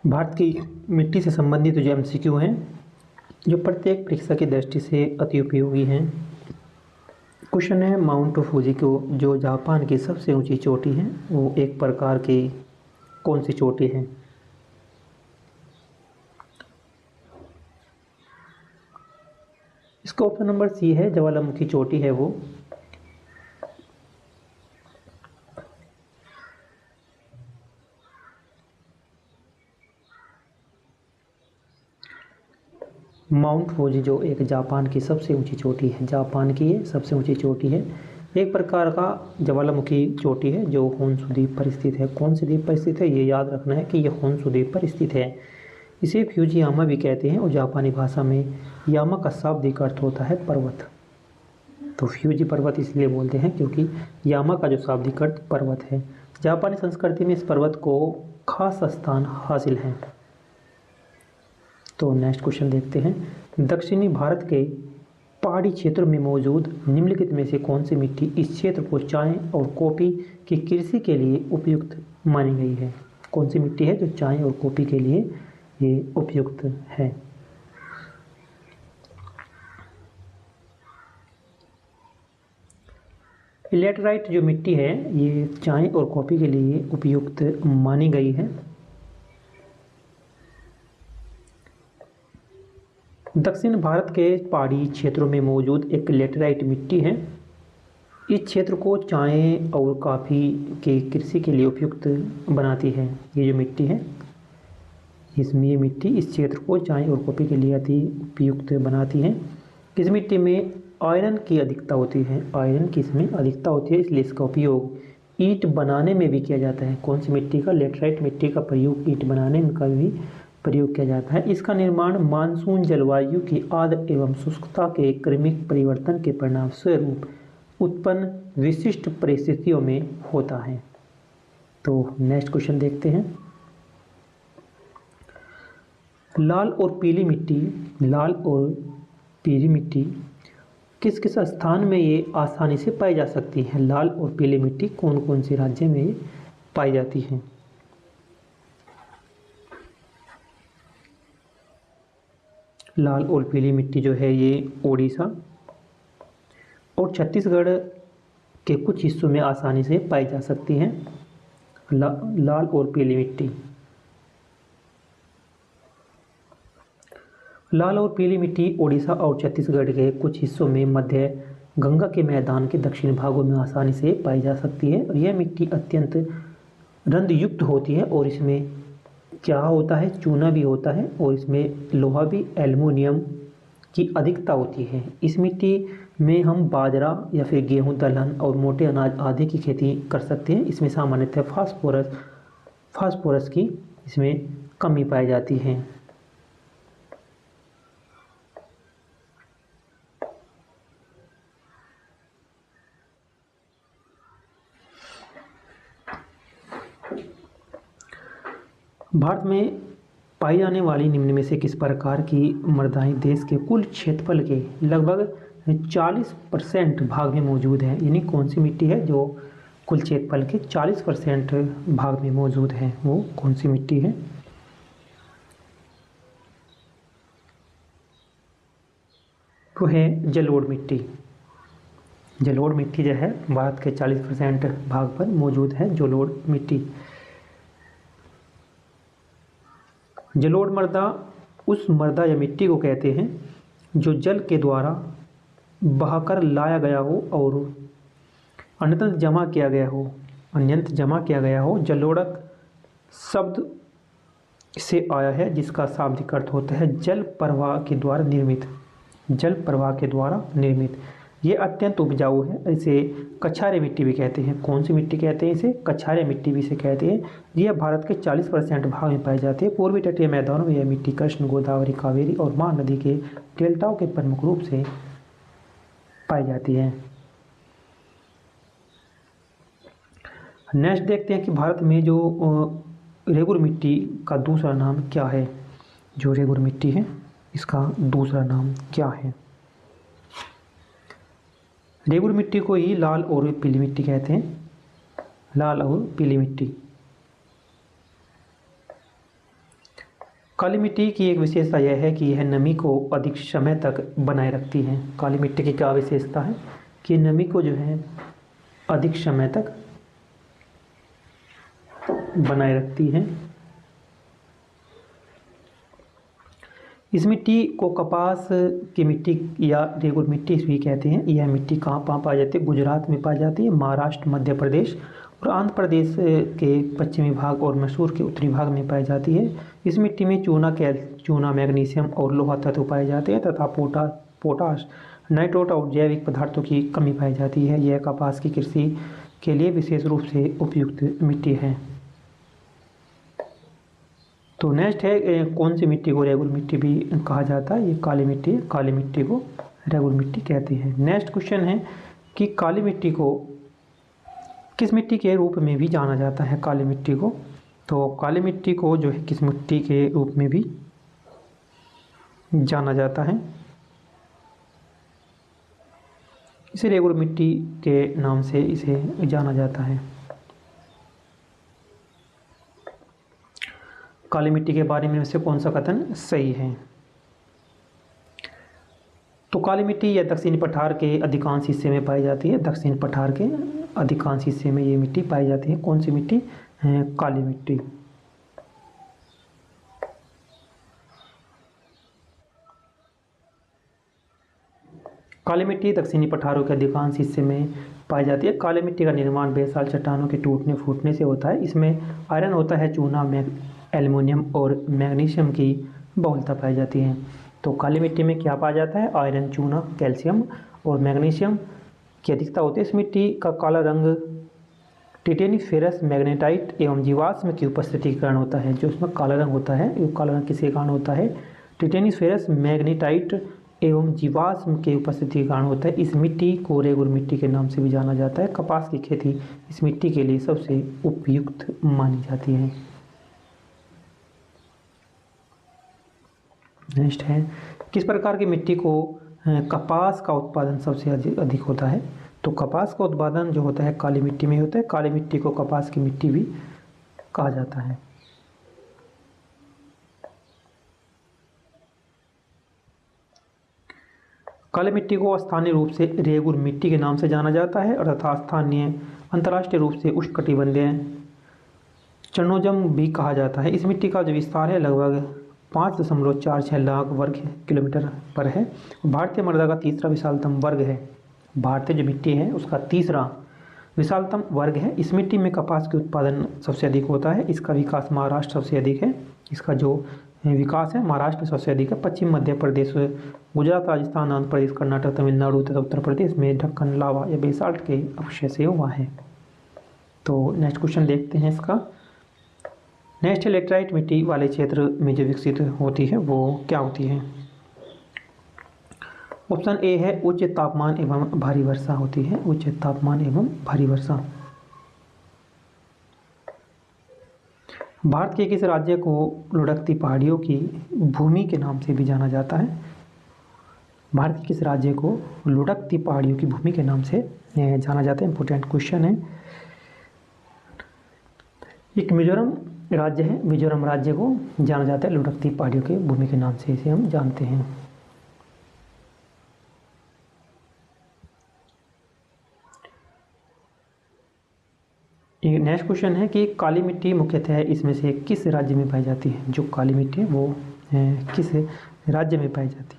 भारत की मिट्टी से संबंधित जो एमसीक्यू हैं, जो प्रत्येक परीक्षा की दृष्टि से अति उपयोगी हैं। क्वेश्चन है, माउंट फूजी को जो जापान की सबसे ऊंची चोटी है वो एक प्रकार की कौन सी चोटी है? इसका ऑप्शन नंबर सी है, ज्वालामुखी चोटी है वो। माउंट फूजी जो एक जापान की सबसे ऊंची चोटी है, जापान की ये सबसे ऊंची चोटी है, एक प्रकार का ज्वालामुखी चोटी है जो होन्शु द्वीप पर स्थित है। कौन से द्वीप पर स्थित है, ये याद रखना है कि ये होन्शु द्वीप पर स्थित है। इसे फ्यूजियामा भी कहते हैं और जापानी भाषा में यामा का शाब्दिक अर्थ होता है पर्वत। तो फ्यूजी पर्वत इसलिए बोलते हैं क्योंकि यामा का जो शाब्दिक अर्थ पर्वत है। जापानी संस्कृति में इस पर्वत को खास स्थान हासिल है। तो नेक्स्ट क्वेश्चन देखते हैं, दक्षिणी भारत के पहाड़ी क्षेत्र में मौजूद निम्नलिखित में से कौन सी मिट्टी इस क्षेत्र को चाय और कॉफ़ी की कृषि के लिए उपयुक्त मानी गई है? कौन सी मिट्टी है जो चाय और कॉफ़ी के लिए ये उपयुक्त है? लैटेराइट जो मिट्टी है ये चाय और कॉफ़ी के लिए उपयुक्त मानी गई है। दक्षिण भारत के पहाड़ी क्षेत्रों में मौजूद एक लैटेराइट मिट्टी है। इस क्षेत्र को चाय और कॉफ़ी की कृषि के लिए उपयुक्त बनाती है। ये जो मिट्टी है, इसमें ये मिट्टी इस क्षेत्र को चाय और कॉफ़ी के लिए अति उपयुक्त बनाती है। इस मिट्टी में आयरन की अधिकता होती है, आयरन की इसमें अधिकता होती है, इसलिए इसका उपयोग ईंट बनाने में भी किया जाता है। कौन सी मिट्टी का? लैटेराइट मिट्टी का प्रयोग ईंट बनाने में का भी प्रयोग किया जाता है। इसका निर्माण मानसून जलवायु की आर्द्र एवं शुष्कता के क्रमिक परिवर्तन के परिणाम स्वरूप उत्पन्न विशिष्ट परिस्थितियों में होता है। तो नेक्स्ट क्वेश्चन देखते हैं, लाल और पीली मिट्टी, लाल और पीली मिट्टी किस किस स्थान में ये आसानी से पाई जा सकती है? लाल और पीली मिट्टी कौन कौन से राज्य में ये पाई जाती है? लाल और पीली मिट्टी जो है ये ओडिशा और छत्तीसगढ़ के कुछ हिस्सों में आसानी से पाई जा सकती हैं। लाल और पीली मिट्टी, लाल और पीली मिट्टी ओडिशा और छत्तीसगढ़ के कुछ हिस्सों में मध्य गंगा के मैदान के दक्षिण भागों में आसानी से पाई जा सकती है। और यह मिट्टी अत्यंत रंध्रयुक्त होती है और इसमें क्या होता है, चूना भी होता है और इसमें लोहा भी, एल्युमिनियम की अधिकता होती है। इस मिट्टी में हम बाजरा या फिर गेहूं, दलहन और मोटे अनाज आदि की खेती कर सकते हैं। इसमें सामान्यतः फास्फोरस की इसमें कमी पाई जाती है। भारत में पाई जाने वाली निम्न में से किस प्रकार की मृदाएं देश के कुल क्षेत्रफल के लगभग 40% भाग में मौजूद है? यानी कौन सी मिट्टी है जो कुल क्षेत्रफल के 40% भाग में मौजूद है, वो कौन सी मिट्टी है? वो है जलोढ़ मिट्टी। जलोढ़ मिट्टी जो है भारत के 40% भाग पर मौजूद है, जलोढ़ मिट्टी। जलोढ़ मृदा उस मृदा या मिट्टी को कहते हैं जो जल के द्वारा बहाकर लाया गया हो और अन्यत्र जमा किया गया हो। जलोढ़क शब्द से आया है जिसका शाब्दिक अर्थ होता है जल प्रवाह के द्वारा निर्मित, जल प्रवाह के द्वारा निर्मित। ये अत्यंत उपजाऊ है, इसे कछारे मिट्टी भी कहते हैं। कौन सी मिट्टी कहते हैं इसे? कछारे मिट्टी भी इसे कहते हैं। यह भारत के 40% भाग में पाई जाती है। पूर्वी तटीय मैदानों में यह मिट्टी कृष्ण, गोदावरी, कावेरी और महानदी के डेल्टाओं के प्रमुख रूप से पाई जाती है। नेक्स्ट देखते हैं कि भारत में जो रेगुर मिट्टी का दूसरा नाम क्या है? जो रेगुर मिट्टी है इसका दूसरा नाम क्या है? रेगुर मिट्टी को ही लाल और पीली मिट्टी कहते हैं, लाल और पीली मिट्टी। काली मिट्टी की एक विशेषता यह है कि यह नमी को अधिक समय तक बनाए रखती है। काली मिट्टी की क्या विशेषता है कि नमी को जो है अधिक समय तक बनाए रखती है। इस मिट्टी को कपास की मिट्टी या रेगुर मिट्टी भी कहते हैं। यह मिट्टी कहाँ पाई जाती है? गुजरात में पाई जाती है, महाराष्ट्र, मध्य प्रदेश और आंध्र प्रदेश के पश्चिमी भाग और मैसूर के उत्तरी भाग में पाई जाती है। इस मिट्टी में चूना, मैग्नीशियम और लोहा तत्व पाए जाते हैं तथा पोटाश, नाइट्रोट और जैविक पदार्थों की कमी पाई जाती है। यह कपास की कृषि के लिए विशेष रूप से उपयुक्त मिट्टी है। तो नेक्स्ट है कौन सी मिट्टी को रेगुर मिट्टी भी कहा जाता है? ये काली मिट्टी है, काली मिट्टी को रेगुर मिट्टी कहते हैं। नेक्स्ट क्वेश्चन है कि काली मिट्टी को किस मिट्टी के रूप में भी जाना जाता है? काली मिट्टी को, तो काली मिट्टी को जो है किस मिट्टी के रूप में भी जाना जाता है? इसे रेगुर मिट्टी के नाम से इसे जाना जाता है। काली मिट्टी के बारे में से कौन सा कथन सही है? तो काली मिट्टी यह दक्षिणी पठार के अधिकांश हिस्से में पाई जाती है। दक्षिण पठार के अधिकांश हिस्से में ये मिट्टी पाई जाती है। कौन सी मिट्टी? काली मिट्टी। काली मिट्टी दक्षिणी पठारों के अधिकांश हिस्से में पाई जाती है। काली मिट्टी का निर्माण बेसाल चट्टानों के टूटने फूटने से होता है। इसमें आयरन होता है, चूना, एल्युमिनियम और मैग्नीशियम की बहुलता पाई जाती है। तो काली मिट्टी में क्या पाया जाता है? आयरन, चूना, कैल्शियम और मैग्नीशियम की अधिकता होती है। इस मिट्टी का काला रंग टिटेनिक फेरस, मैग्नेटाइट एवं जीवाश्म की उपस्थिति के कारण होता है। जो इसमें काला रंग होता है, ये काला रंग किसके कारण होता है? टिटेनिक फेरस, मैग्नेटाइट एवं जीवाश्म के उपस्थिति के कारण होता है। इस मिट्टी को रेगुर मिट्टी के नाम से भी जाना जाता है। कपास की खेती इस मिट्टी के लिए सबसे उपयुक्त मानी जाती है। नेक्स्ट है किस प्रकार की मिट्टी को कपास का उत्पादन सबसे अधिक होता है? तो कपास का उत्पादन जो होता है काली मिट्टी में होता है। काली मिट्टी को कपास की मिट्टी भी कहा जाता है। काली मिट्टी को स्थानीय रूप से रेगुर मिट्टी के नाम से जाना जाता है और तथा स्थानीय अंतर्राष्ट्रीय रूप से उष्णकटिबंधीय चर्नोजम भी कहा जाता है। इस मिट्टी का जो विस्तार है लगभग 5.46 लाख वर्ग किलोमीटर पर है। भारतीय मृदा का तीसरा विशालतम वर्ग है। भारतीय जो मिट्टी है उसका तीसरा विशालतम वर्ग है। इस मिट्टी में कपास के उत्पादन सबसे अधिक होता है। इसका विकास महाराष्ट्र सबसे अधिक है। इसका जो विकास है महाराष्ट्र में सबसे अधिक है। पश्चिम मध्य प्रदेश, गुजरात, राजस्थान, आंध्र प्रदेश, कर्नाटक, तमिलनाडु तथा उत्तर प्रदेश में ढक्कन लावा या बेसाल्ट के अवशेष से हुआ है। तो नेक्स्ट क्वेश्चन देखते हैं इसका। नेक्स्ट लेटराइट मिट्टी वाले क्षेत्र में जो विकसित होती है वो क्या होती है? ऑप्शन ए है उच्च तापमान एवं भारी वर्षा होती है। उच्च तापमान एवं भारी वर्षा। भारत के किस राज्य को लुढ़कती पहाड़ियों की भूमि के नाम से भी जाना जाता है? भारत के किस राज्य को लुढ़कती पहाड़ियों की भूमि के नाम से जाना जाता है? इंपॉर्टेंट क्वेश्चन है। एक मिजोरम राज्य है। मिजोरम राज्य को जाना जाता है लुढ़कती पहाड़ियों की भूमि के नाम से, इसे हम जानते हैं। नेक्स्ट क्वेश्चन है कि काली मिट्टी मुख्यतः इसमें से किस राज्य में पाई जाती है? जो काली मिट्टी है वो किस राज्य में पाई जाती है?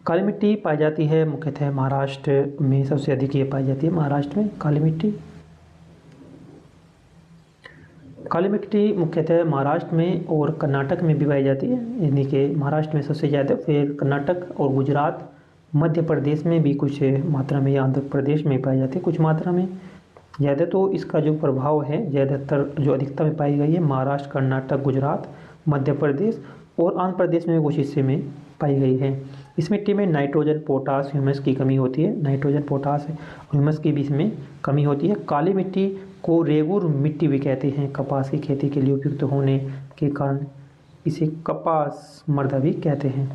काली मिट्टी पाई जाती है मुख्यतः महाराष्ट्र में, सबसे अधिक ये पाई जाती है महाराष्ट्र में काली मिट्टी। काली मिट्टी मुख्यतः महाराष्ट्र में और कर्नाटक में भी पाई जाती है, यानी कि महाराष्ट्र में सबसे ज़्यादा, फिर कर्नाटक और गुजरात, मध्य प्रदेश में भी कुछ मात्रा में, या आंध्र प्रदेश में पाई जाती है कुछ मात्रा में ज़्यादा। तो इसका जो प्रभाव है ज़्यादातर जो अधिकता में पाई गई है महाराष्ट्र, कर्नाटक, गुजरात, मध्य प्रदेश और आंध्र प्रदेश में कुछ हिस्से में पाई गई है। इस मिट्टी में नाइट्रोजन, पोटास, ह्यूमस की कमी होती है। नाइट्रोजन, पोटास, ह्यूमस की भी इसमें कमी होती है। काली मिट्टी को रेगुर मिट्टी भी कहते हैं। कपास की खेती के लिए उपयुक्त होने के कारण इसे कपास मृदा भी कहते हैं।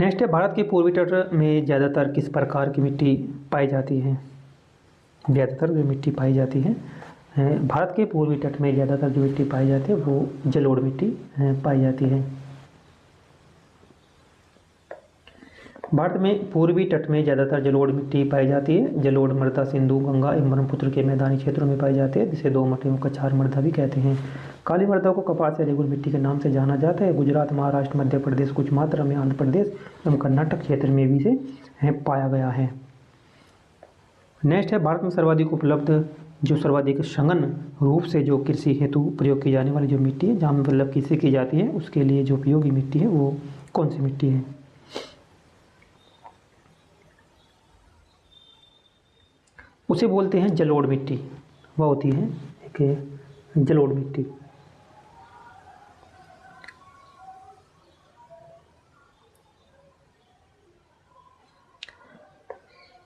नेक्स्ट है, भारत के पूर्वी तट में ज़्यादातर किस प्रकार की मिट्टी पाई जाती है? ज़्यादातर जो मिट्टी पाई जाती है भारत के पूर्वी तट में ज़्यादातर जो मिट्टी पाई जाती है वो जलोढ़ मिट्टी पाई जाती है। भारत में पूर्वी तट में ज़्यादातर जलोढ़ मिट्टी पाई जाती है। जलोढ़ मृदा सिंधु, गंगा एवं ब्रह्मपुत्र के मैदानी क्षेत्रों में पाई जाती है, जिसे दोमट एवं कछार मृदा भी कहते हैं। काली मृदा को कपास या रेगुर मिट्टी के नाम से जाना जाता है। गुजरात, महाराष्ट्र, मध्य प्रदेश, कुछ मात्रा में आंध्र प्रदेश एवं कर्नाटक क्षेत्र में भी इसे पाया गया है। नेक्स्ट है, भारत में सर्वाधिक सघन रूप से जो कृषि हेतु प्रयोग की जाने वाली जो मिट्टी है, जहाँ मतलब कृषि की जाती है, उसके लिए जो उपयोगी मिट्टी है वो कौन सी मिट्टी है? उसे बोलते हैं जलोढ़ मिट्टी। वह होती है एक जलोढ़ मिट्टी।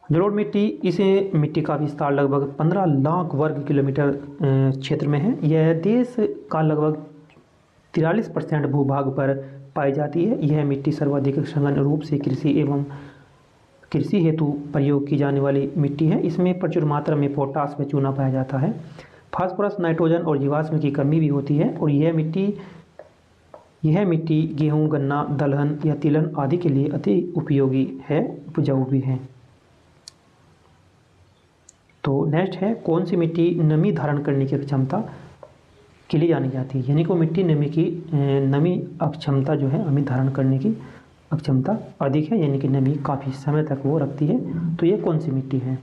जलोढ़ मिट्टी, इस मिट्टी का विस्तार लगभग 15 लाख वर्ग किलोमीटर क्षेत्र में है। यह देश का लगभग 43% भूभाग पर पाई जाती है। यह मिट्टी सर्वाधिक सघन रूप से कृषि हेतु प्रयोग की जाने वाली मिट्टी है। इसमें प्रचुर मात्रा में पोटास व चूना पाया जाता है। फास्फोरस, नाइट्रोजन और जीवाश्म की कमी भी होती है और यह मिट्टी गेहूँ, गन्ना, दलहन या तिलहन आदि के लिए अति उपयोगी है, उपजाऊ भी है। तो नेक्स्ट है, कौन सी मिट्टी नमी धारण करने की क्षमता के लिए जानी जाती है? यानी को मिट्टी नमी अक्षमता जो है, नमी धारण करने की अक्षमता अधिक है, यानी कि नमी काफ़ी समय तक वो रखती है। तो ये कौन सी मिट्टी है?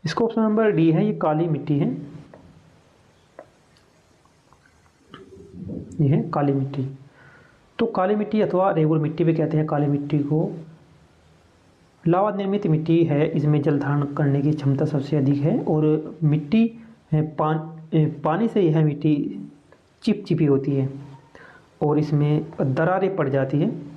इसका ऑप्शन नंबर डी है, ये काली मिट्टी है। ये है काली मिट्टी। तो काली मिट्टी अथवा रेगुर मिट्टी भी कहते हैं काली मिट्टी को। लावा निर्मित मिट्टी है, इसमें जल धारण करने की क्षमता सबसे अधिक है और पानी से यह मिट्टी चिपचिपी होती है और इसमें दरारें पड़ जाती हैं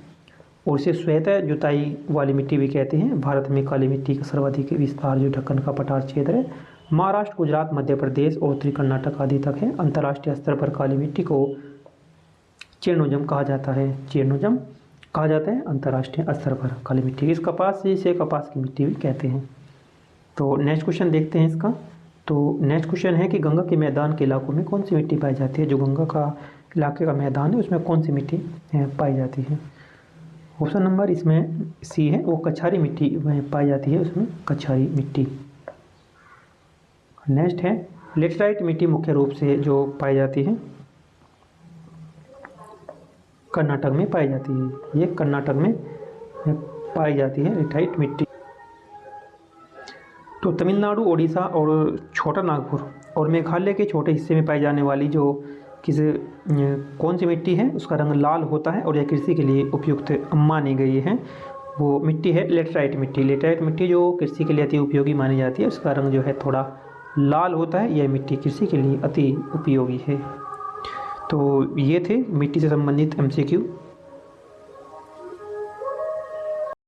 और इसे श्वेत जुताई वाली मिट्टी भी कहते हैं। भारत में काली मिट्टी का सर्वाधिक विस्तार जो ढक्कन का पठार क्षेत्र है, महाराष्ट्र, गुजरात, मध्य प्रदेश और उत्तरी कर्नाटक आदि तक है। अंतर्राष्ट्रीय स्तर पर काली मिट्टी को चेरनोजम कहा जाता है। चेरनोजम कहा जाता है अंतर्राष्ट्रीय स्तर पर काली मिट्टी। इस कपास से कपास की मिट्टी भी कहते हैं। तो नेक्स्ट क्वेश्चन देखते हैं इसका। तो नेक्स्ट क्वेश्चन है कि गंगा के मैदान के इलाकों में कौन सी मिट्टी पाई जाती है? जो गंगा का इलाके का मैदान है उसमें कौन सी मिट्टी पाई जाती है? ऑप्शन नंबर इसमें सी है, वो कछारी मिट्टी पाई जाती है, उसमें कछारी मिट्टी। नेक्स्ट है, लेटराइट मिट्टी मुख्य रूप से जो पाई जाती है कर्नाटक में पाई जाती है। ये कर्नाटक में पाई जाती है लेटराइट मिट्टी। तो तमिलनाडु, ओडिशा और छोटा नागपुर और मेघालय के छोटे हिस्से में पाई जाने वाली जो कौन सी मिट्टी है, उसका रंग लाल होता है और यह कृषि के लिए उपयुक्त मानी गई है। वो मिट्टी है लेटराइट मिट्टी। लेटराइट मिट्टी जो कृषि के लिए अति उपयोगी मानी जाती है, उसका रंग जो है थोड़ा लाल होता है। यह मिट्टी कृषि के लिए अति उपयोगी है। तो ये थे मिट्टी से संबंधित MCQ।